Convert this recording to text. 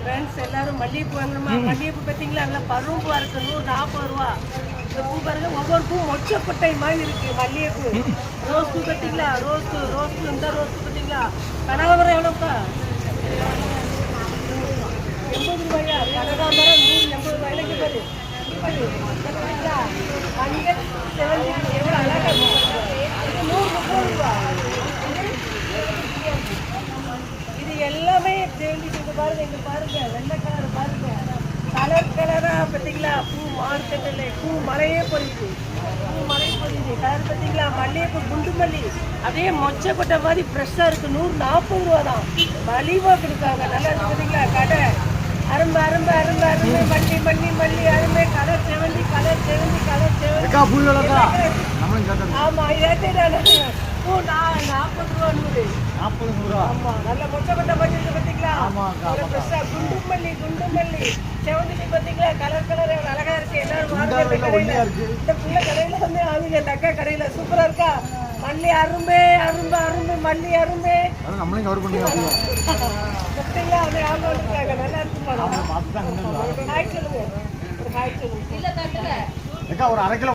Friends எல்லாரும் மல்லிகைப்பூ வாங்கணுமா? மல்லிகைப்பூ பார்த்தீங்களா? நல்லா பரும்புவா இருக்கு. 140 ரூபா. இந்த பூ பாருங்க, ஒவ்வொரு பூ மொச்சப்பட்டை மாதிரி இருக்கு. மல்லிகைப்பூ, ரோஸ் பூ பார்த்தீங்களா? ரோஸ் பூ இந்த ரோஸ் பூ பார்த்தீங்களா? கனகாமரம் எவ்வளோப்பா? 80 ரூபாயா? கனகாமரம் 180 ரூபாய். எனக்கு பாரு பார்த்தீங்களா? மஞ்சள் செவந்தி எவ்வளோ அழகா இருக்கு. 130 ரூபா. இது எல்லாமே செவந்திக்கு பாருங்க. இங்க பாருங்க, வெள்ளை கலர் பாருங்க, கலர் கலரா பார்த்தீங்களா? பூ மார்க்கெட்டில் பூ மழையே பொழியுது. கலர் பார்த்தீங்களா? மல்லிகைப்பூ குண்டு மல்லி அப்படியே மொச்சப்பட்ட மாதிரி ஃப்ரெஷ்ஷாக இருக்குது. 140 ரூபா தான். மலிவாக கொடுக்காங்க. நல்லா இருக்கு பார்த்தீங்களா? கடை அரும்பு அரும்பு அரும்பு அரும்பு மல்லி மல்லி மல்லி அரும்பு கலர் செவந்தி கலர் செவந்தி கலர் செவந்தி. ஆமாம், ஏற்றேன் பூ 40 ரூபா 100. 40 ரூபா. ஆமாம், நல்ல மொச்சப்பட்ட மாதிரி இருக்குது பார்த்தீங்களா? ஃப்ரெஷ்ஷாக குண்டு மல்லி செவந்திக்கு பார்த்தீங்களா? கலர் கலர் எவ்வளோ அழகா இருக்கு. எல்லாரும் வாங்க இந்த கடையில். இந்த பிள்ளை கடையில் வந்து ஆகுங்க. இந்த அக்கா கடையில் சூப்பராக இருக்கா. மல்லி அரும்பே அரும்பு அரும்பு மல்லி அரும்பே. நம்மளையும் கவர் பண்ணி பார்த்தீங்களா? அவங்க ஆமா இருக்காங்க. நல்லா இருக்குமா? ஹாய் சொல்லுங்க. ஒரு ஹாய் சொல்லுங்க. ஒரு 1/2 கிலோ